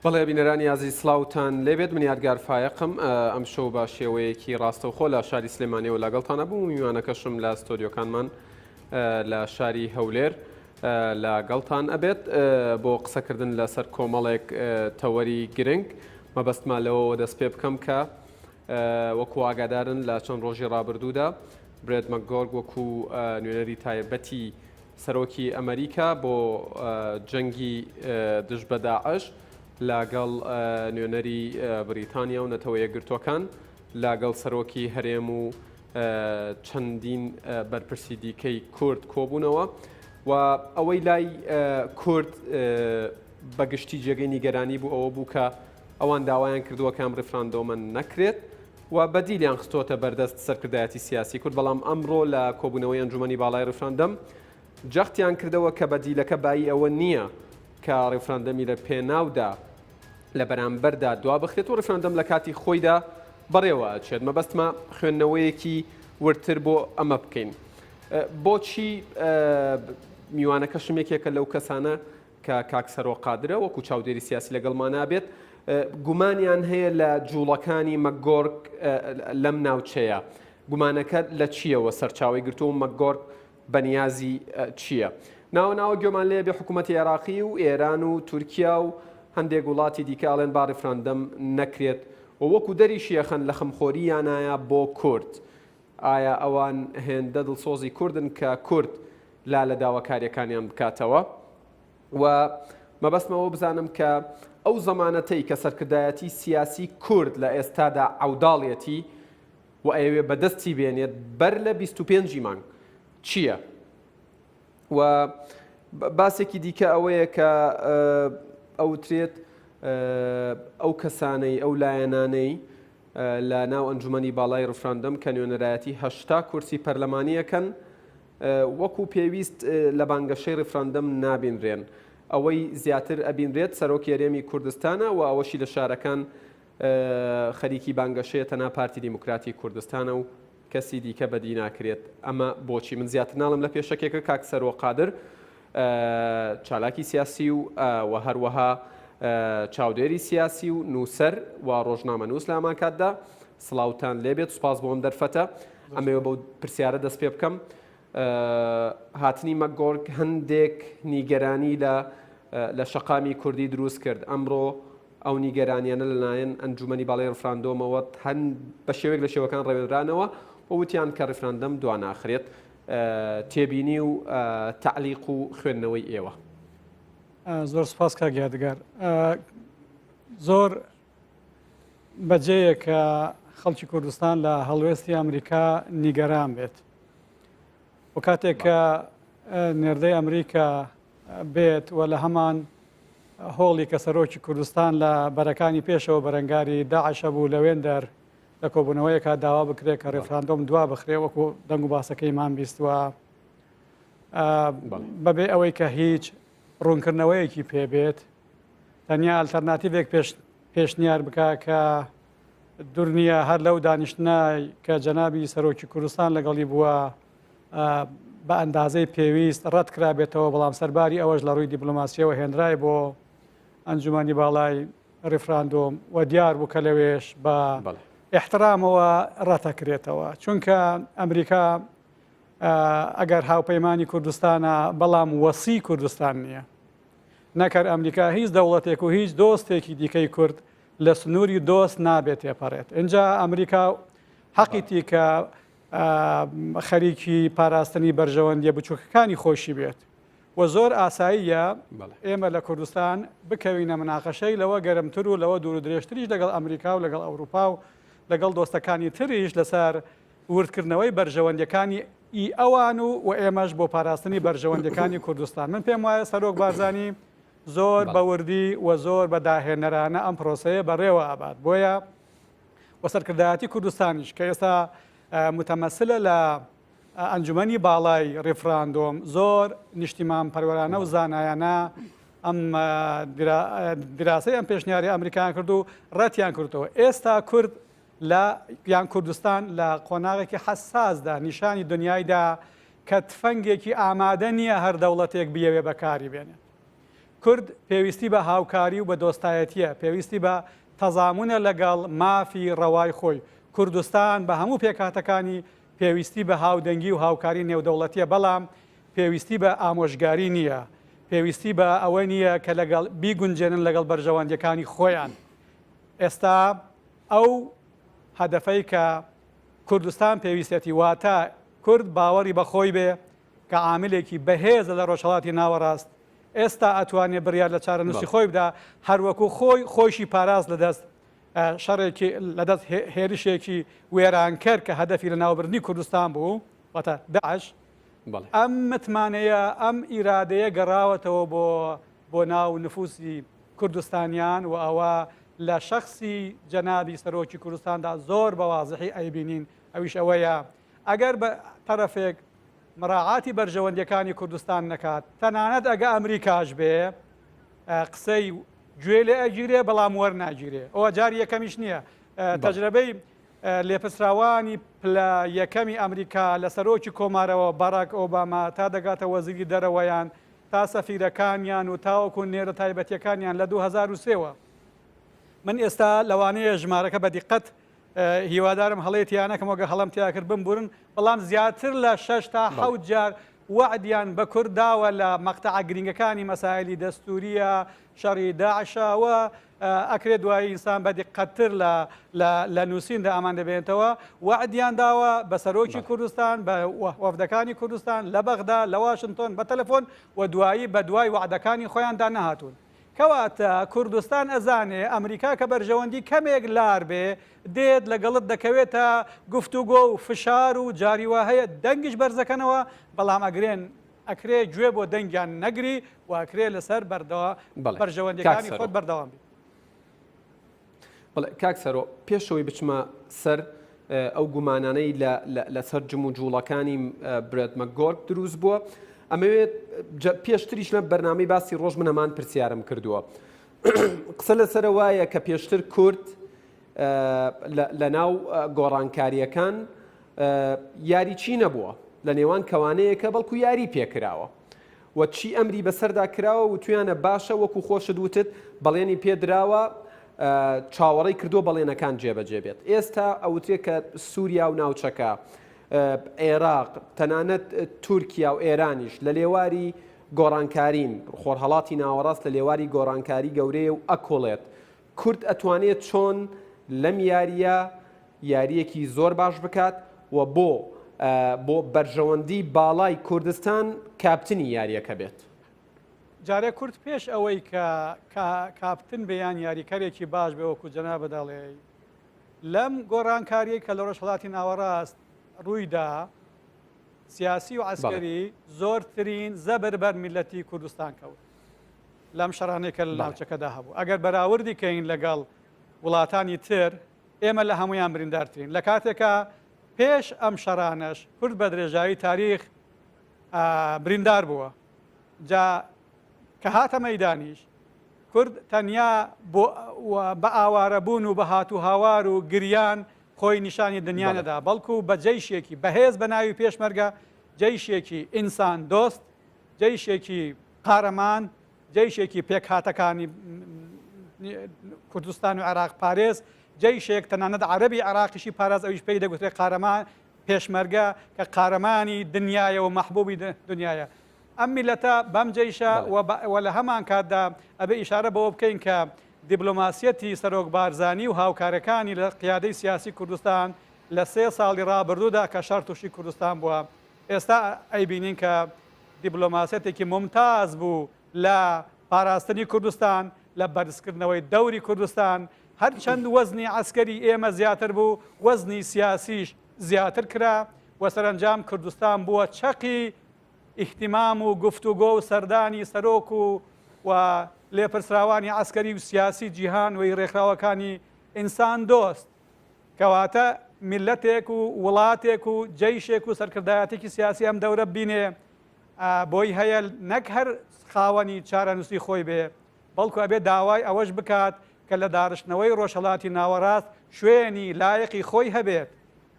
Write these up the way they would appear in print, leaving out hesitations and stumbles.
بەڵێ بینەرانی یازی سلااوان لێبێت من یادگار فایقم ئەم شەو بە شێوەیەکی ڕاستەوخۆ لە شاری سلێمانیەوە لەگەڵتانە بوو میوانەکەشم لە ستۆدیۆکانمان لە شاری هەولێر لەگەڵتان ئەبێت بۆ قسەکردن لەسەر کۆمەڵێک تەوەری گرنگ مەبەستمان لەوە دەست پێ بکەم کە وەکو ئاگادارن لە چەند ڕۆژی ڕابردوودا برێد مەکگۆرگ وەکو نوێنەری تایبەتی سەرۆکی ئەمریکا بۆ جەنگی دژ بە داعش لاگەڵ نوێنەری بریتانیا و نەتەوە یەکگرتوەکان لاگەڵ سەرۆکی هەرێم و چەندین بەرپرسی دیکەی کورد کۆبوونەوە و ئەوەی لای کورد بەگشتی جێگەی نیگەرانی بوو ئەوە بوو کە ئەوان داوایان کردووە کام ڕفراندۆمە نەکرێت و بەدیلیان خستۆتە بەردەست سەرکردایەتی سیاسی کورد بەڵام ئەمڕۆ لە کۆبوونەوەی ئەنجومەنی باڵای ڕفراندەم جەختیان کردەوە کە بەدیلەکە بای ئەوە نییە کە ڕفراندەمی لە پێناودا لە بەرامبەردا دوا بخرێت و ڕفراندەم لە کاتی خۆیدا بەڕێوە ئەچێت مەبەستمە خوێندنەوەیەکی ورتر بۆ ئەمە بکەین. بۆچی میوانەکەشم یەکێکە لەو کەسانە کە کاک سەرۆ قادرە وەکو چاودێری سیاسی لەگەڵمان نابێت گومانیان هەیە لە جوڵەکانی مەکگۆرگ لەم ناوچەیە گومانەکە لە چییەوە سەرچاوی گرتو و مەکگۆرگ بەنیازی چییە؟ ناوە گوێمان لێ بێ حکوومەتی عێراقی و ئێران و تورکیا و هەندێک وڵاتی دیکەڵێن با ڕفراندەم نەکرێت و وەکو دەریشیەخەن لە خەمخۆرییانایە بۆ کورد. ئایا ئەوان هێندە دڵسۆزی کوردن کە کورد لا لە داواکاریەکانیان بکاتەوە و مەبەستمەوە بزانم کە ئەو زەمانەتەی کە سەرکردایەتی سیاسی کورد لە ئێستادا عەوداڵیەتی و ئەوێ بەدەستی بێنێت بەر لە 25 مانگ چییە؟ و باسێکی دیکە ئەوەیە کە ئەوترێت ئەو کەسانەی ئەو لایەنانەی لە ناو ئەنجومەنی باڵای ڕفراندەم کە نوێنەرایەتی 80 کورسی پەرلەمانیەکەن وەکو پێویست لە بانگەشەی ڕفراندەم نابینرێن ئەوەی زیاتر ئەبینرێت سەرۆکی هەرێمی کوردستانە و ئەوەشی لە شارەکان خەریکی بانگەشەیە تەنها پارتی دیموکراتی کوردستانە و کەسی دیکە بەدی ناکرێت. ئەمە بۆچی من زیاتر ناڵم لە پێشەکێکە کاک سەرۆ قادر چالاکی سیاسی و هەروەها چاودێری سیاسی و نووسەر و ڕۆژنامە نووس لە ئەمان کاتدا سڵاوتان لێبێت سوپاس بۆم دەرفەتە ئەمەوە بەو پرسیارە دەست پێ بکەم. هاتنی مەکگۆرگ هەندێک نیگەرانی لە شەقامی کوردی دروست کرد ئەمڕۆ ئەو نیگەرانیانە لەلایەن ئەنجومەنی باڵای ڕفراندۆمەوە هەند بە شێوێک لە شێوەکان ڕێوێنرانەوە وتیان کە ڕفراندەم دواناخرێت تێبینی و تعلیق و خوێندنەوەی ئێوە. زۆر سپاس کاک یادگار. زۆر بەجێیە کە خەڵکی کوردستان لە هەڵوێستی ئەمریکا نیگەران بێت و کاتێک کە نێردەی ئەمریکا بێت و لە هەمان هۆڵی کە سەرۆکی کوردستان لە بەرەکانی پێشەوە بەرەنگاری داعشە بوو لەوێن دەر لە کۆبوونەوەیەکە داوا بکرێت کە ڕێفراندۆم دوا بخرێ وەکو دەنگ و باسەکەیمان بیستوە بەبێ ئەوەی کە هیچ ڕوونکردنەوەیەکی پێبێت تەنیا ئالتەرناتیڤێک پێشنیار بکە کە دوورنیە هەر لەو دانیشتنای کە جەنابی سەرۆکی کوردستان لەگەڵی بووە بە ئەندازەی پێویست ڕەت کرابێتەوە بەڵام سەرباری ئەوەش لە ڕووی دیپلۆماسیەوە هێنرای بۆ ئەنجومەنی باڵای ڕێفراندۆم و دیار بوو کە لەوێش بە احترامەوە ڕەتەکرێتەوە چونکە ئەمریکا ئەگەر هاوپەیمانی کوردستانە بەڵام وەسی کوردستان نییە نەکەر ئەمریکا هیچ دەوڵەتێک و هیچ دۆستێکی دیکەی کورد لە سنووری دۆست نابێت تێپەڕێت. اینجا ئەمریکا حەقیتی کە خەریکی پاراستنی بەرژەوەندیە بچووکەکانی خۆشی بێت و زۆر ئاساییە ئێمە لە کوردستان بکەوینە مناقەشەی لەوە گەرمتر و لەوە دوور و درێژتریش لەگەڵ ئەمریکا و لەگەڵ ئەوروپا و لەگەڵ دۆستەکانی تریش لەسەر وردکردنەوەی بەرژەوەندەکانی ئەوان و ئێمەش بۆ پاراستنی بەرژەوەندەکانی کوردستان. من پێم وایە سەرۆک بارزانی زۆر بەوردی و زۆر بەداهێنەرانە ئەم پرۆسەیە بەڕێوە ئابات بۆیە و سەرکردایەتی کوردستانیش کە ئێستا متەمەسلە لە ئەنجومەنی باڵای ڕێفراندۆم زۆر نیشتیمان پەروەرانە و زانایانە ئەم دراسەی ئەم پێشنیاری ئەمریکایان کرد و ڕەتیان کردەوە. ئێستا کورد لە یان کوردستان لە قۆناغێکی حەساسدا نیشانی دنیایدا کە تفەنگێکی ئامادە نییە هەر دەوڵەتێک بیەوێ بەکاری بێنێت. کورد پێویستی بە هاوکاری و بە دۆستایەتیە، پێویستی بە تەزامونە لەگەڵ مافی ڕەوای خۆی. کوردستان بە هەموو پێکاتەکانی پێویستی بە هاودەنگی و هاوکاری نێودەوڵەتیە، بەڵام پێویستی بە ئامۆژگاری نییە، پێویستی بە ئەوە نییە کە لەگەڵ بیگونجێنن لەگەڵ بەرژەوەندەکانی خۆیان. ئێستا ئەو هەدەفەی کە کوردستان پێویستێتی واتە کورد باوەڕی بەخۆی بێ کە عاملێکی بەهێزە لە ڕۆژهەڵاتی ناوەڕاست، ئێستا ئەتوانێت بڕیار لە چارەنووسی خۆی بدا، هەروەکو خۆیشی پاراز لەدەست شەڕێکی لەدەست هێرشێکی وێرانکەر کە هەدەفی لە ناوبردنی کوردستان بوو، واتە داعش. ئەم متمانەیە ئەم ئیرادەیە گەڕاوەتەوە بۆ ناو نفوسی کوردستانیان و ئەوە لە شخصی جەنابی سەرۆکی کوردستاندا زۆر بە واضحی ئەیبینین. ئەویش ئەوەیە ئەگەر بە تەرەفێک مراعاتی بەرژەوەندەکانی کوردستان نەکات، تەنانەت ئەگە ئەمریکاش بێ قسەی گوێ لێ ئەگیرێ بەڵام وەرناگیرێ، ئەوە جاری یەکەمیش نییە. تەجربەی لێپرسراوانی پلە یەکەمی ئەمریکا لە سەرۆکی کۆمارەوە باراک ئۆباما تا دەگاتە وەزیری دەرەوەیان تا سەفیرەکانیان و تاوەکو نێرە تایبەتیەکانیان لە 2003ەوە. من ئێستا لەوانەیە ژمارەکە بە دیقەت هیوادارم هەڵەیەتیانەکەمەوەگە هەڵم تیا کرد بمبورن، بەڵام زیاتر لە 6 تا 7 جار وعدیان بە کورد داوە لە مەقتەعە گرنگەکانی مەسائلی دەستوریە، شەڕی داعشەوە ئەکرێت دوای ئینسان بە دیقەتتر لە نووسیندا ئامان دەبێنێتەوە. وعدیان داوە بە سەرۆکی کوردستان، بە وەفدەکانی کوردستان لە بەغدا، لە واشنتۆن بە تەلەفۆن، و دوایی بە دوای وعدەکانی خۆیاندا نەهاتوون. کەواتە کوردستان ئەزانێ ئەمریکا کە بەرژەوەندی کەمێک لار بێ دێت لەگەڵت دەکەوێتە گفتوگۆ و فشار و جاریوە هەیە دەنگش بەرزەکەنەوە، بەڵام ئەکرێ گوێ بۆ دەنگیان نەگری و ئەکرێ لەسەر بەرژەوەندەکانی خۆت بەردەوام بێت. بەڵێ کاک سەرۆ، پێشەوەی بچمە سەر ئەو گومانانەی لەسەر جم و جوڵەکانی برێت مەکگۆرک دروست بووە، ئەمەوێت پێشتریش لە بەرنامەی باسی ڕۆژ من هەمان پرسیارم کردووە. قسە لەسەر وایە کە پێشتر کورد لە ناو گۆڕانکاریەکان یاریچی نەبووە لە نێوان کەوانەیەکە، بەڵکو یاری پێکراوە و چی ئەمری بەسەردا کراوە و تویانە باشە وەکو خۆشت وتت بەڵێنی پێدراوە چاوەڕێی کردو بەڵێنەکان جێبەجێ بێت. ئێستا ئەوترێ کە سووریا و ناوچەکە، عێراق، تەنانەت تورکیا و ئێرانیش لە لێواری گۆڕانکارین، خۆرهەڵاتی ناوەڕاست لە لێواری گۆڕانکاری گەورەیە و ئەکۆڵێت. کورد ئەتوانێت چۆن لەم یاریەکی زۆر باش بکات و بۆ بەرژەوەندی باڵای کوردستان کاپتنی یاریەکە بێت. جارێک کورد پێش ئەوەی کە کاپتن بەیان یاریکارێکی باش بێ وەکو جەناب بەداڵێ لەم گۆڕانکاریە کە لە ڕۆژهەڵاتی ناوەڕاست ڕوویدا، سیاسی و عسکەری زۆرترین زەبەربەر میلەتی کوردستان کەوت لەم شەڕانێکە لە ناوچەکەدا هەبوو. ئەگەر بەراوردی کەین لەگەڵ وڵاتانی تر، ئێمە لە هەمویان بریندارترین. لە کاتێکە پێش ئەم شەڕانەش کورد بە درێژایی تاریخ بریندار بووە. جا کە هاتە مەیدانیش کورد تەنیا بە ئاوارەبوون و بە هاتو هاوار و گریان خۆی نیشانی دنیانەدا، بەڵکو بە جەیشێکی بەهێز بە ناوی پێشمەرگە، جەیشێکی ئینسان دۆست، جەیشێکی قارەمان، جەیشێکی پێکهاتەکانی کوردستان و عێراق پارێز، جەیشێک تەنانەت عەرەبی عێراقیشی پاراز، ئەویش پێی دەگوترێت قارەمان پێشمەرگە کە قارەمانی دنیایە و مەحبوبی دنیایە. ئەم میلەتە بەم جەیشە و لە هەمان کاتدا ئەبێ ئیشارە بەوە بکەین کە دیبلۆماسیەتی سەرۆک بارزانی و هاوکارەکانی لە قیادەی سیاسی کوردستان لە 3 ساڵی ڕابردوودا کە شەڕ تووشی کوردستان بووە، ئێستا ئەیبینین کە دیبلۆماسیەتێکی ممتاز بوو لە پاراستنی کوردستان، لە بەرزکردنەوەی دەوری کوردستان. هەرچەند وەزنی عەسکەری ئێمە زیاتر بوو، وەزنی سیاسیش زیاتر کرا و سەرنجام کوردستان بووە چەقی ئیحتیمام و گفتوگۆ و سەردانی سەرۆک و لێپرسراوانی عەسکەری و سیاسی جیهان و ڕێکخراوەکانی ئینسان دۆست، کەواتە میلەتێک و وڵاتێک و جەیشێک و سەرکردایەتێکی سیاسی ئەم دەورە بینێ بۆی هەیە نەک هەر خاوەنی چارەنووسی خۆی بێ، بەڵکو ئەبێ داوای ئەوەش بکات کە لە داڕشتنەوەی ڕۆژهەڵاتی ناوەڕاست شوێنی لایەقی خۆی هەبێت،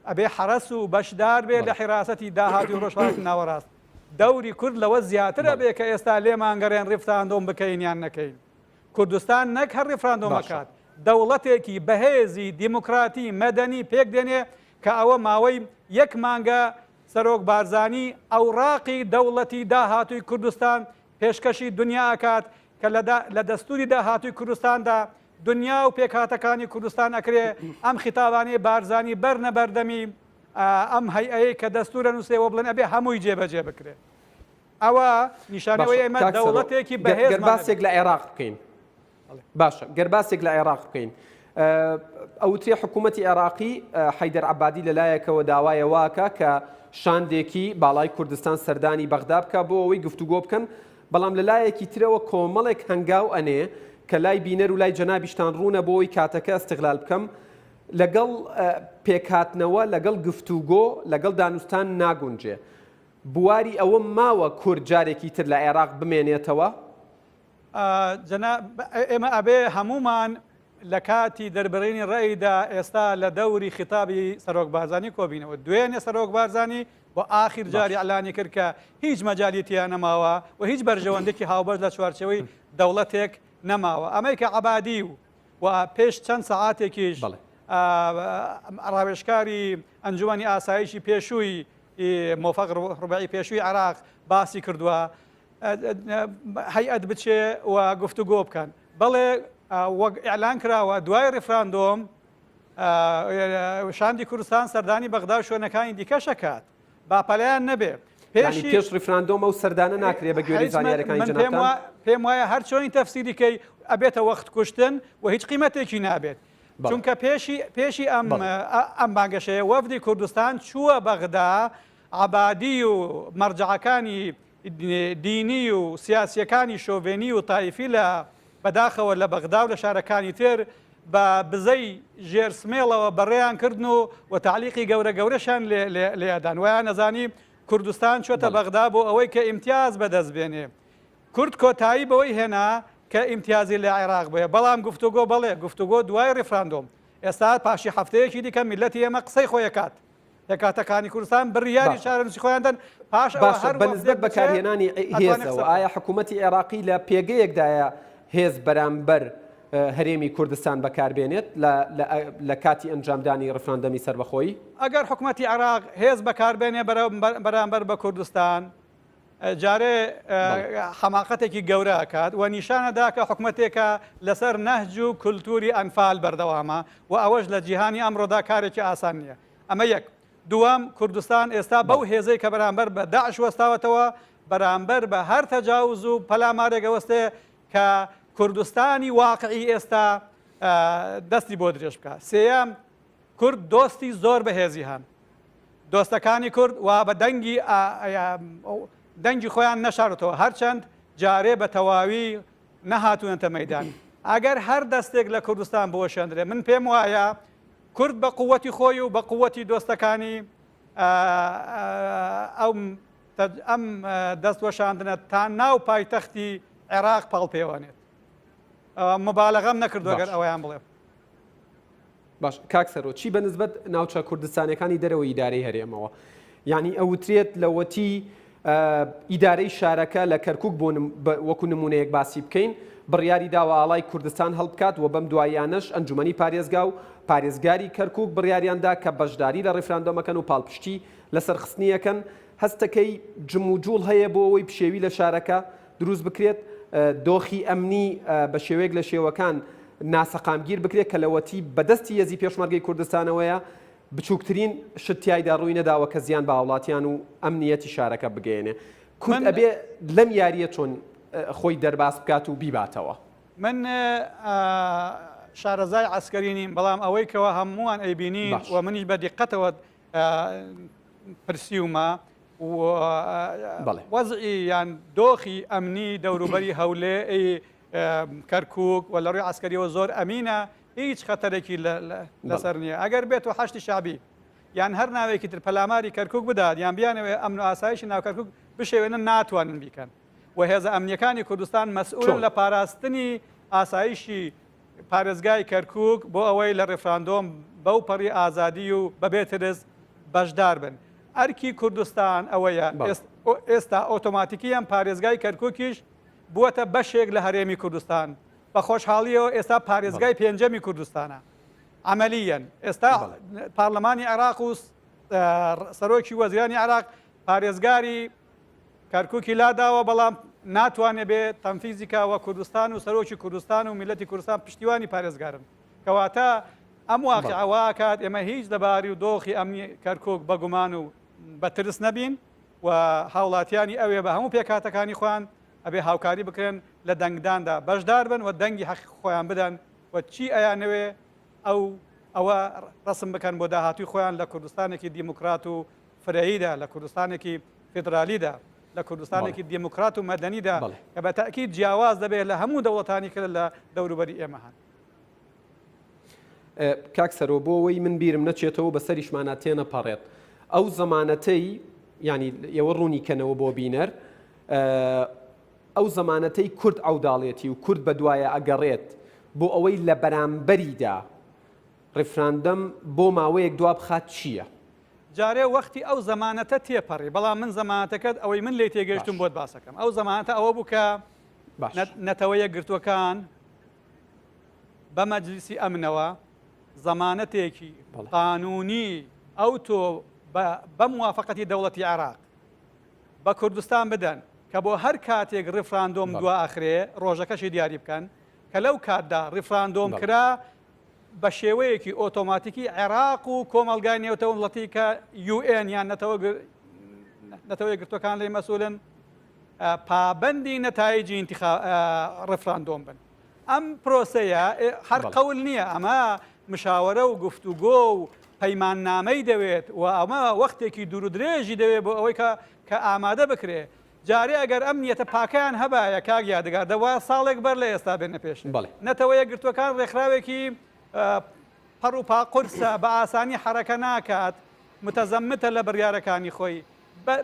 ئەبێ حرەس و بەشدار بێت لە حیراسەتی داهاتی و ڕۆژهەڵاتی ناوەڕاست. دەوری کورد لەوە زیاترە بێ کە ئێستا لێمانگەڕێن ڕێفراندۆم بکەین یان نەکەین. کوردستان نەک هەر ڕێفراندۆمەکات دەوڵەتێکی بەهێزی دیموکراتی مەدەنی پێک دێنێ کە ئەوە ماوەی یەک مانگە سەرۆک بارزانی ئەوراقی دەوڵەتی داهاتووی کوردستان پێشکەشی دنیاکات کە لە دەستوری داهاتووی کوردستاندا دنیا و پێکهاتەکانی کوردستان ئەکرێ ئەم خیتابانەی بارزانی بەرنەبەردەمی ئەم هەیئەیە کە دەستورە نووسێەوە بڵێن ئەبێ هەمووی جێبەجێ بکرێت. ئەوە نیشانەوەی ئێمە دەوڵەتێکی بەهێز گەرباسێک لە عێراق بکەین. باشە گەرباسێک لە عێراق بکەین. ئەوترێ حکوومەتی عێراقی حەیدەر عەبادی لەلایەکەوە داوایە واکە کە شاندێکی باڵای کوردستان سەردانی بەغدا بکە بۆ ئەوەی گفتوگۆ بکەن، بەڵام لەلایەکی ترەوە کۆمەڵێک هەنگاو ئەنێ کە لای بینەر و لای جەنابیشتان ڕوونە بۆەوەی کاتەکە ئەستیغلال بکەم لەگەڵ پێکهاتنەوە لەگەڵ گفتوگۆ لەگەڵ دانوستان ناگونجێ. بواری ئەوە ماوە کورد جارێکی تر لە عێراق بمێنێتەوە؟ ئێمە ئەبێ هەمومان لە کاتی دەربڕینی ڕێیدا ئێستا لە دەوری خیتابی سەرۆک بارزانی کۆبینەوە. دوێنێ سەرۆک بارزانی بۆ ئاخر جاری ئەلانی کرد کە هیچ مەجالیتیان نەماوە و هیچ بەرژەوەندێکی هاوبەش لە چوارچەوەی دەوڵەتێک نەماوە. ئەمەی کە عەبادی و پێش چەند سەعاتێکیش ڕاوێژکاری ئەنجومەنی ئاسایشی پێشووی مۆفەق ڕوبەعی پێشووی عێراق باسی کردووە هەیئەت بچێ و گفتوگۆ بکەن. بەڵێ وەک ئیعلان کراوە دوای ڕێفراندۆم شاندی کوردستان سەردانی بەغدا و شوێنەکانی دیکەشەکات باپەلەیان نەبێ. پێش ڕێفراندۆم ئەو سەردانە ناکرێ بە گوێری زانیاریەکانی جەنابتان؟ پێم وایە هەر چۆنی تەفسیریکەی ئەبێتە وەخت کوشتن و هیچ قیمەتێکی نابێت. چونکە پێشی ئەم بانگەشەیە وەفدی کوردستان چووە بەغدا عەبادی و مەرجەعەکانی دینی و سیاسیەکانی شۆڤێنی و تایفی لە بەداخەوە لە بەغدا و لە شارەکانی تر بە بزەی ژێرسمێڵەوە بەڕێیان کردن و تعلیقی گەورە گەورەشان لێدان ویان نەزانی کوردستان چۆتە بەغدا بۆ ئەوەی کە ئیمتیاز بەدەست بێنێ. کورد کۆتایی بەوەی هێنا کە ئیمتیازی لە عێراق بێ، بەڵام گفتوگۆ بەڵێ گفتوگۆ دوای ڕێفراندۆم ئێستا پاشی هەفتەیەکی دیکە میلەتی ئێمە قسەی خۆیەکات هێکاتەکانی کوردستان بڕیاری شارەنووسی خۆیاندن پاش بەنسبەت بەکارهێنانی هێزەوە ئایا حکوومەتی عێراقی لە پێگەیەکدایە هێز بەرامبەر هەرێمی کوردستان بەکاربێنێت لە کاتی ئەنجامدانی ڕێفراندەمی سەربەخۆیی؟ ئەگەر حکوومەتی عێراق هێز بەکاربێنێ بەرامبەر بە کوردستان جارێ حەماقەتێکی گەورە ئەکات و نیشانەدا کە حکوومەتێکە لەسەر نەهج و کولتوری ئەنفال بەردەوامە و ئەوەش لە جیهانی ئەمڕۆدا کارێکی ئاسان نییە. ئەمە یەک. دووەم کوردستان ئێستا بەو هێزەی کە بەرامبەر بە داعش وەستاوەتەوە بەرامبەر بە هەر تەجاوز و پەلامارێک وەستێ کە کوردستانی واقعی ئێستا دەستی بۆ درێژ بکە. سێەم کورد دۆستی زۆر بەهێزی هەن. دۆستەکانی کورد و بە دەنگی خۆیان نەشارێتەوە هەرچەند جارێ بە تەواوی نەهاتوونەتە مەیدان. ئەگەر هەر دەستێک لە کوردستان بۆ شێندرێ من پێم وایە کورد بە قووەتی خۆی و بە قووەتی دۆستەکانی ئەم دەستوەشاندنە تا ناو پایتەختی عێراق پاڵپێوانێت. مبالغەم نەکردو ئەگەر ئەوەیان بڵێ. باش کاکسەرۆ چی بەنسبەت ناوچە کوردستانەکانی دەرەوە ئیدارەی هەرێمەوە؟ یعنی ئەوترێت لەوەتی ئیدارەی شارەکە لە کەرکووک بۆ وەکو نمونەیەک باسی بکەین بڕیاری داوە ئاڵای کوردستان هەڵبکات و بەم دوایانەش ئەنجومەنی پارێزگا و پارێزگاری کەرکووک بڕیاریاندا کە بەشداری لە ڕێفراندۆمەکەن و پاڵپشتی لەسەر خستنیەکەن هەستەکەی جم و جوڵ هەیە بۆ ئەوەی پشێوی لە شارەکە دروست بکرێت دۆخی ئەمنی بە شێوەیەک لە شێوەکان ناسەقامگیر بکرێت کە لەوەتی بەدەستی هێزی پێشمەرگەی کوردستانەوەیە بچووکترین شتیایدا ڕووی نەداوە کە زیان بە وڵاتیان و ئەمنیەتی شارەکە بگەێنێ. کورد ئەبێ لەم یاریە چۆن خۆی دەرباس بکات و بیباتەوە؟ من شارەزای عسکەری نیم، بەڵام ئەوەی کەەوە هەمووان ئەیبینین و منیش بە دیقەتەوە پرسیومە وەزعی یان دۆخی ئەمنی دەوروبەری هەولێ کەرکووک و لە ڕووی عسکەریەوە زۆر ئەمینە، هیچ خەتەرێکی لەسەر نییە. ئەگەر بێت و حەشتی شعبی یان هەر ناوێکی تر پەلاماری کەرکووک بدات یان بیانەوێ ئەمن و ئاسایشی ناو کەرکووک بشێوێنە ناتوانن بیکەن و هێزە ئەمنیەکانی کوردستان مەسئولن لە پاراستنی ئاسایشی پارێزگای کەرکووک بۆ ئەوەی لە ڕێفراندۆم بەو پەڕی ئازادی و بەبێ ترس بەشدار بن. ئەرکی کوردستان ئەوەیە ئێستا ئۆتۆماتیکیان پارێزگای کەرکووکیش بووەتە بەشێک لە هەرێمی کوردستان بە خۆشحاڵیەوە ئێستا پارێزگای پێنجەمی کوردستانە عملیەن ئێستا پارلەمانی عێراق و سەرۆکی وەزیرانی عێراق پارێزگاری کەرکووکی لاداوە بەڵام ناتوانێت بێت تەنفیزیکاوە کوردستان و سەرۆکی کوردستان و میلەتی کوردستان پشتیوانی پارێزگارن کەواتە ئەم واقعەوە کات ئێمە هیچ دەباری و دۆخی ئەمنی کەرکووک بەگومان و بەترس نەبین و هاوڵاتیانی ئەوێ بە هەموو پێکاتەکانی خۆیان ئەبێ هاوکاری بکرێن لە دەنگداندا بەشدار بن و دەنگی حەقی خۆیان بدەن و چی ئەیانەوێ ئەوە ڕسم بکەن بۆ داهاتوی خۆیان لە کوردستانێکی دیموکرات و فرەییدا لە کوردستانێکی فێدرالیدا لە کوردستانێکی دیموکرات و مەدەنیدا کە بە تاکید جیاواز دەبێت لە هەموو دەوڵەتانی کرد لە دەوروبەری ئێمە هەن. کاک سەرۆ بۆ ئەوەی من بیرم نەچێتەوە بەسەریشمانە تێنەپەڕێت ئەو زەمانەتەی ینی ئێوە ڕوونی کەنەوە بۆ بینەر ئەو زەمانەتەی کورد ئەوداڵێتی و کورد بە دوایە ئەگەڕێت بۆ ئەوەی لە بەرامبەریدا ڕێفراندەم بۆ ماوەیەک دوا بخات چییە؟ جارێ وەختی ئەو زەمانەتە تێپەڕی بەڵام من زەمانەتەکەت ئەوەی من لێ تێگەشتم بۆت باسەکەم ئەو زەمانەتە ئەوە بوو کە نەتەوەیە گرتوەکان بە مەجلیسی ئەمنەوە زەمانەتێکی قانونی ئەو تۆ بە موافقەتی دەوڵەتی عێراق بە کوردستان بدەن کە بۆ هەر کاتێک ڕێفراندۆم دوا ئاخرێ ڕۆژەکەشی دیاری بکەن کە لەو کاتدا ڕێفراندۆم کرا بە شێوەیەکی ئۆتۆماتیکی عێراق و کۆمەڵگای نێوتە وڵەتی کە UN یان نەتەوەی گرتوەکان لێ مەسئولن پابەندی نەتایجی ڕێفراندۆم بن. ئەم پرۆسەیە هەر قەول نییە ئەمە مشاوەرە و گفتوگۆ و پەیماننامەی دەوێت و ئەمە وەختێکی دوور و درێژی دەوێت بۆ ئەوەی کە ئامادە بکرێ. جارێ ئەگەر ئەم نیەتە پاکیان هەبایە کاک یادگار دەوایە ساڵێک بەر لە ئێستا بێنە پێش نەتەوەیە گرتوەکان ڕێکخراوێکی پەڕ و پاقورسە بە ئاسانی حرەکە ناکات متەزەمتە لە بڕیارەکانی خۆی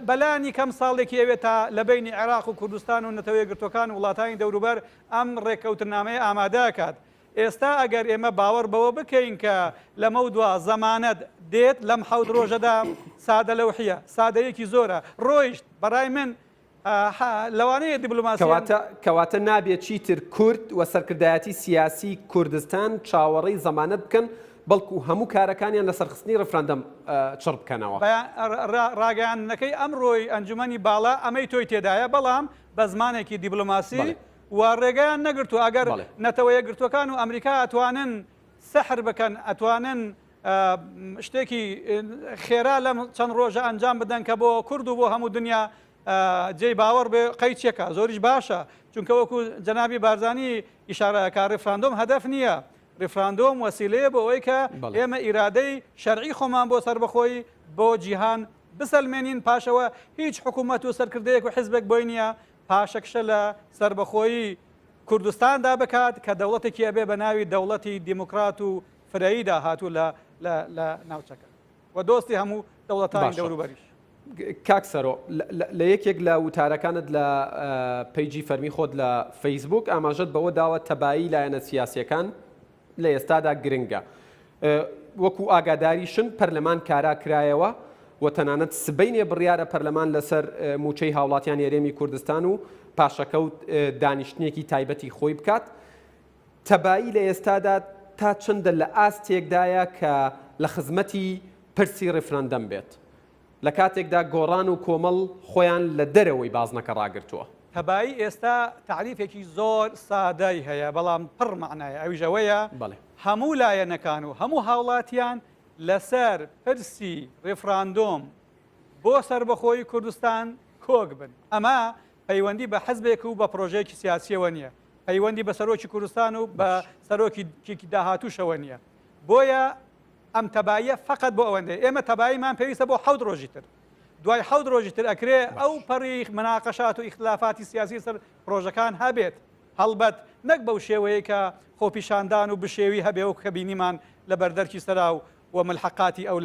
بەلانی کەم ساڵێکی ئەوێت تا لە بینی عێراق و کوردستان و نەتەوەیە گرتوەکان وڵاتانی دەوروبەر ئەم ڕێککەوتنامەیە ئامادەکات. ئێستا ئەگەر ئێمە باوەڕ بەوە بکەین کە لەمە دوا زەمانەت دێت لەم حەوت ڕۆژەدا سادە لەوحیە سادەیەکی زۆرە ڕۆیشت بەڕای من لەوانەیە دیبلۆماسی کەواتە نابێت چیتر کورد و سەرکردایەتی سیاسی کوردستان چاوەڕێی زەمانەت بکەن بەڵکو هەموو کارەکانیان لە سەرخستنی ڕێفراندەم چڕ بکەنەوە. ڕاگەیاندنەکەی ئەمڕۆی ئەنجومەنی باڵا ئەمەی تۆی تێدایە بەڵام بە زمانێکی دیبلۆماسی و ڕێگەیان نەگرتو ئەگەر نەتەوەیە گرتوەکان و ئەمریکا ئەتوانن سەحر بکەن ئەتوانن شتێکی خێرا لەم چەند ڕۆژە ئەنجام بدەن کە بۆ کورد و بۆ هەموو دنیا جێی باوەڕ بێ قەیچێکە زۆریش باشە چونکە وەکو جەنابی بارزانی ئیشارەکە ڕێفراندۆم هەدەف نییە ڕێفراندۆم وەسیلەیە بۆ ئەوەی کە ئێمە ئیرادەی شەرعی خۆمان بۆ سربەخۆی بۆ جیهان بسەلمێنین پاشەوە هیچ حکوومەت و سەرکردەیەک و حیزبێک بۆی نییە پاشەکشە لە سربەخۆیی کوردستاندا بکات کە دەوڵەتێکی ئەبێ بە ناوی دەوڵەتی دیموکرات و فرەییدا هاتوو لە ناوچەکە و دۆستی هەموو دەوڵەتانی دەوروبەریش. کاک سەرۆ لە یەکێک لە وتارەکانت لە پەیجی فەرمی خۆت لە فەیسبوک ئاماژەت بەوە داوە تەبایی لایەنە سیاسیەکان لە ئێستادا گرنگە وەکو ئاگاداریشن پەرلەمان کارا کرایەوە و تەنانەت سبەینێ بڕیارە پەرلەمان لەسەر موچەی هاوڵاتیان هێرێمی کوردستان و پاشەکەوت دانیشتنێکی تایبەتی خۆی بکات تەبایی لە ئێستادا تا چندە لە ئاستێکدایە کە لە خزمەتی پرسی ڕێفراندەم بێت لە کاتێکدا گۆڕان و کۆمەڵ خۆیان لە دەرەوەی بازنەکە ڕاگرتووە. تەبایی ئێستا تعریفێکی زۆر سادای هەیە بەڵام پڕ معنایە ئەویژەوەیە هەموو لایەنەکان و هەموو هاوڵاتیان لەسەر پرسی ڕێفراندۆم بۆ سربەخۆی کوردستان کۆک بن. ئەمە پەیوەندی بە حەزبێک و بە پرۆژەیەکی سیاسیەوە نییە پەیوەندی بە سەرۆکی کوردستان و بە سەرۆکی داهاتووشەوە نییە بۆیە ئەم تەباییە فقط بۆ ئەوەندەیە ئێمە تەباییمان پێویستە بۆ 7 ڕۆژی تر دوای 7 ڕۆژی تر ئەکرێ ئەو پەڕی مناقەشات و ئیختلافاتی سیاسی سەر پرۆژەکان هەبێت هەڵبەت نەک بەو شێوەیە کە خۆپیشاندان و بشێوی هەبێ و کە بینیمان لە بەردەرکی سەرا و ملحقاتی ئەو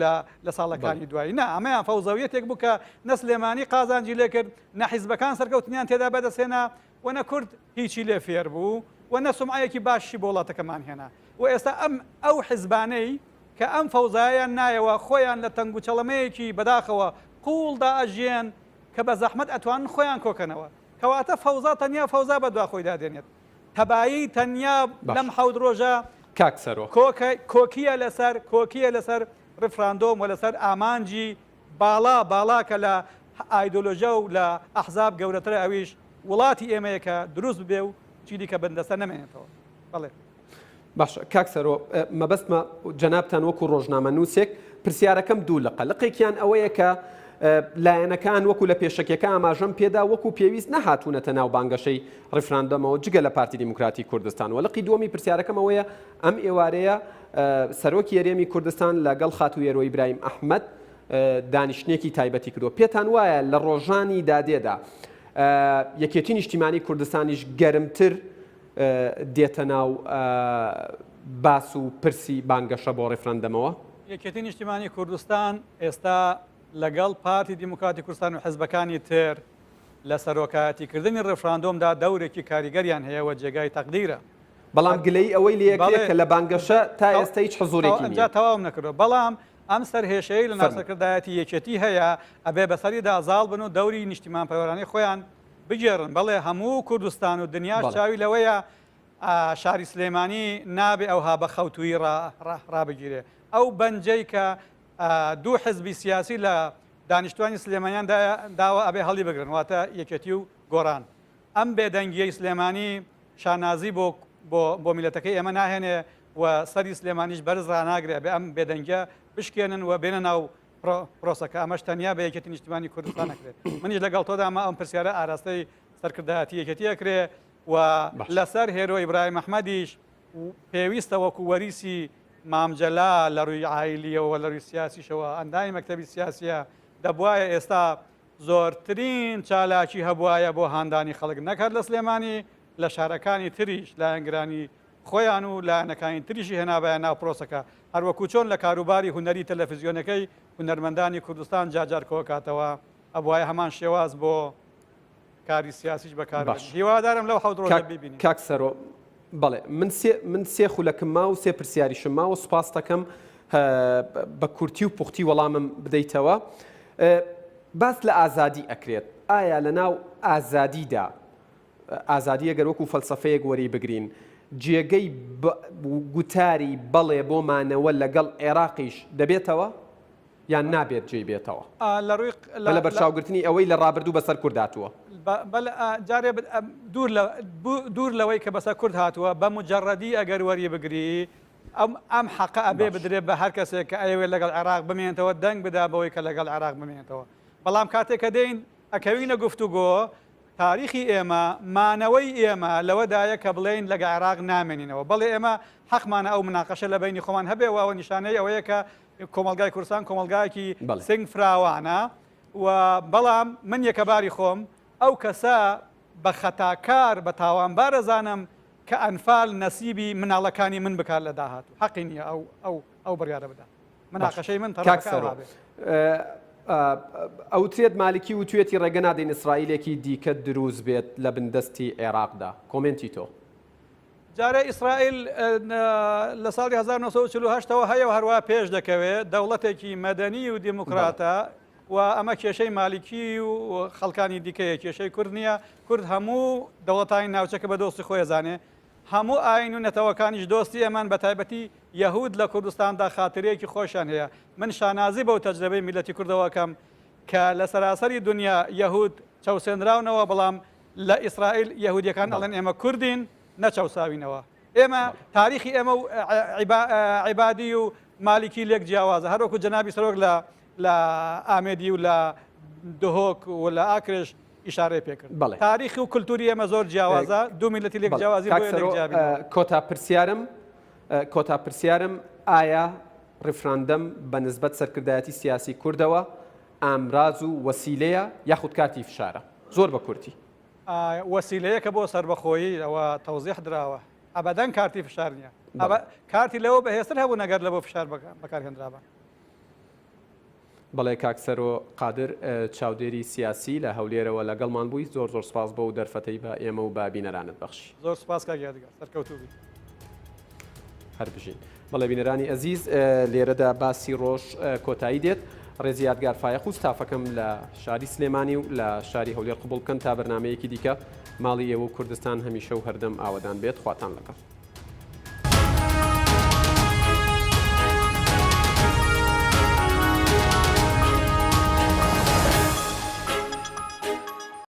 لە ساڵەکانی دوایی نه ئەمەیان فەوزەویەتێک بوو کە نە سلێمانی قازانجی لێ کرد نە حیزبەکان سەرکەوتنیان تێدا بەدەستێنا و نە کورد هیچی لێ فێر بوو و نە سومعەیەکی باشی بۆ وڵاتەکەمان هێنا و ئێستا ئەو حیزبانەی کە ئەم فەوزایان نایەوە خۆیان لە تەنگ و چەڵەمەیەکی بەداخەوە قوڵدا ئەژێن کە بە زەحمەت ئەتوانن خۆیان کۆکەنەوە کەواتە فەوزا تەنیا فەوزا بەدوا خۆی دادێنێت تەبایی تەنیا لەم حەوت ڕۆژە کاکسەرۆ کۆکیە لەسەر ڕفراندۆم و لەسەر ئامانجی باڵا کە لە ئایدۆلۆژە و لە ئەحزاب گەورەتر ئەویش وڵاتی ئێمەیە کە دروست بێ و چیدی کە بەندەسە نەمێنێتەوە بەڵێ باش کاکسەرۆ مەبەستمە جەنابتان وەکو ڕۆژنامە نووسێک پرسیارەکەم دوو لەقەیەکیان ئەوەیە کە لایەنەکان وەکو لە پێشەکێکە ئاماژەم پێدا وەکو پێویست نەهاتوونەتە ناو بانگەشەی ڕفراندەمەوە جگە لە پارتی دیموکراتی کوردستان وەلقی دووەمی پرسیارەکەم ئەوەیە ئەم ئێوارەیە سەرۆکی یاریێمی کوردستان لەگەڵ خاتوویێرۆ ئیبراهیم ئەحمەد دانیشتێکی تایبەتی کردو پێتان وایە لە ڕۆژانی دادێدا یەکێتی نیشتیمانی کوردستانیش گەرمتر دێتە ناو باس و پرسی بانگەشە بۆ ڕێفرەندەمەوە یەکێتی نیشتیمانی کوردستان ئێستا لەگەڵ پارتی دیموکراتی کوردستان و حزبەکانی تر لە سەرۆکایەتیکردنی ڕێفراندۆمدا دەورێکی کاریگەریان هەیە و جێگای تەقدیرە بەڵام گلەی ئەوەی لەیەکێک کە لە بانگەشە تا ئێستا هیچ حزورێکی ئەجا تەواو نەکردەوە بەڵام ئەم سەرهێشەی لە ناوسەرکردایەتی یەکێتی هەیە ئەبێ بەسەریدا زاڵ بن و دەوری نیشتیمان پەیوەرانی خۆیان بگێڕن بەڵێ هەموو کوردستان و دنیاش چاوی لەوەیە شاری سلێمانی نابێ ئەوها بە خەوتوی ڕابگیرێ ئەو بەنجەی کە دوو حزبی سیاسی لە دانیشتوانی سلێمانیان داوە ئەبێ هەڵی بگرن واتە یەکێتی و گۆڕان ئەم بێدەنگیەی سلێمانی شانازی بۆ میلەتەکەی ئێمە ناهێنێ و سەری سلێمانیش بەرز ڕناگرێ بێ ئەم بێدەنگە بشکێنن و بێنە ناو پرۆسەکە ئەمەش تەنیا بە یەکێتی نیشتیمانی کوردستان نەکرێت منیش لەگەڵ تۆدا ئەمە ئەم پرسیارە ئاراستەی سەرکردایەتی یەکێتی ئەکرێ و لەسەر هێرۆ ئیبراهیم ئەحمەدیش پێویستە وەکو وەریسی مامجەلا لە ڕووی عایلیەوە لە ڕووی سیاسیشەوە ئەندامی مەکتەبی سیاسیە دەبوایە ئێستا زۆرترین چالاکی هەبوایە بۆ هاندانی خەڵک نەکات لە سلێمانی لە شارەکانی تریش لایەنگرانی خۆیان و لایەنەکانی تریشی هێنابایە ناو پرۆسەکە هەروەکو چۆن لە کاروباری هونەری تەلەڤیزیۆنەکەی هونەرمەندانی کوردستان جاجار کۆکاتەوە ئەبوایە هەمان شێواز بۆ کاری سیاسیش بەکار هیوادارم لەو حەوت ڕۆژە ببینین کاکسەرۆ بەڵێ من سێ خولەکم ما و سێ پرسیاریشم ما و سوپاس دەکەم بە کورتی و پوختی وەڵامم بدەیتەوە باس لە ئازادی ئەکرێت ئایا لە ناو ئازادیدا ئازادی ئەگەر وەکو فەلسەفەیەک وەری بگرین جێگەی گوتاری بەڵێ بۆمانەوە لەگەڵ عێراقیش دەبێتەوە یان نابێت جێی بێتەوە لە بەرچاوگرتنی ئەوەی لە ڕابردوو بەسەر کورد هاتووە جارێ دوور لەوەی کە بەسەر کورد هاتووە بە مجەڕەدی ئەگەر وەری بگری ئەم حەقە ئەبێ بدرێت بە هەر کەسێک کە ئەوێ لەگەڵ عێراق بمێنێتەوە دەنگ بدا بەوەی کە لەگەڵ عێراق بمێنێتەوە بەڵام کاتێک کە دێین ئەکەوینە گفتوگۆ تاریخی ئێمە مانەوەی ئێمە لەوەدایە کە بڵێن لەگە عێراق نامێنینەوە بەڵێ ئێمە حەقمانە ئەو مناقەشە لە بینی خۆمان هەبێ و ئەوە نیشانەی ئەوەیە کە کۆمەلگای کوردستان کۆمەلگایەکی سنگ فراوانە و بەڵام من یەکەباری خۆم ئەو کەسە بە خەتاکار بە تاوانبارە زانم کە ئەنفال نەسیبی مناڵەکانی من بکار لە داهاتوو حەقی نییە ئەو بڕیارە بدا مناقەشەی من ئەوترێت مالکی و توێتی ڕێگە نادەین ئیسرائیلێکی دیکە دروست بێت لە بندستی عێراقدا کۆمنتی تۆ جارە ئیسرائیل لە ساڵی 1948ەوە هەیە و هەروە پێش دەکەوێت دەوڵەتێکی مەدەنی و دیموکراتە و ئەمە کێشەی مالیکی و خەڵکانی دیکەیە کێشەی کورد نییە کورد هەموو دەوڵەتانی ناوچەکە بە دۆستی خۆی زانێ هەموو ئاین و نەتەوەکانیش دۆستی ئەمان بە تایبەتی یەهود لە کوردستاندا خاترەیەکی خۆشیان هەیە من شانازی بەو تەجربەی میلەتی کوردەوەکەم کە لە سەراسەری دنیا یەهود چاوسێنراونەوە بەڵام لە ئیسرائیل یەهودیەکان ئەڵێن ئێمە کوردین نەچاوساوینەوە ئێمە تاریخی ئێمە و عیبادی و مالیکی لێک جیاوازە هەروەکو جەنابی سەرۆک لە ئامێدی و لە دهۆک و لە ئاکرش ئیشارەی پێکرد تاریخی و کولتوری ئێمە زۆر جیاوازە دوو میلەتی لێک جیاوازی کۆتا پرسیارم ئایا ڕێفراندەم بە نسبەت سەرکردایەتی سیاسی کوردەوە ئامراز و وەسیلەیە یاخود کاتی فشارە زۆر بە کورتی وەسیلەیەکە بۆ سەربەخۆیی ئەوە تەوزیح دراوە ئەبەدەن کارتی فشار نییە کارتی لەوە بەهێزتر هەبوو نەگەر لە بۆ فشار بەکارهێنرابە بەڵێ کاکسەرۆ قادر چاودێری سیاسی لە هەولێرەوە لەگەڵمان بووی زۆر زۆر سپاس بۆ و دەرفەتەی بە ئێمە و بابینەرانت بەخشی زۆر سپاس کاگیادگار سەرکەوتوبی هەر بژین بەڵێ بینەرانی ئەزیز لێرەدا باسی ڕۆژ کۆتایی دێت ڕێزیادگار فایق و ستافەکەم لە شاری سلێمانی و لە شاری هەولێر قبول بکەن تا بەرنمەیەکی دیکە ماڵی ئێوە و کوردستان هەمیشە و هەردەم ئاوەدان بێت خواتان لەگەڵ.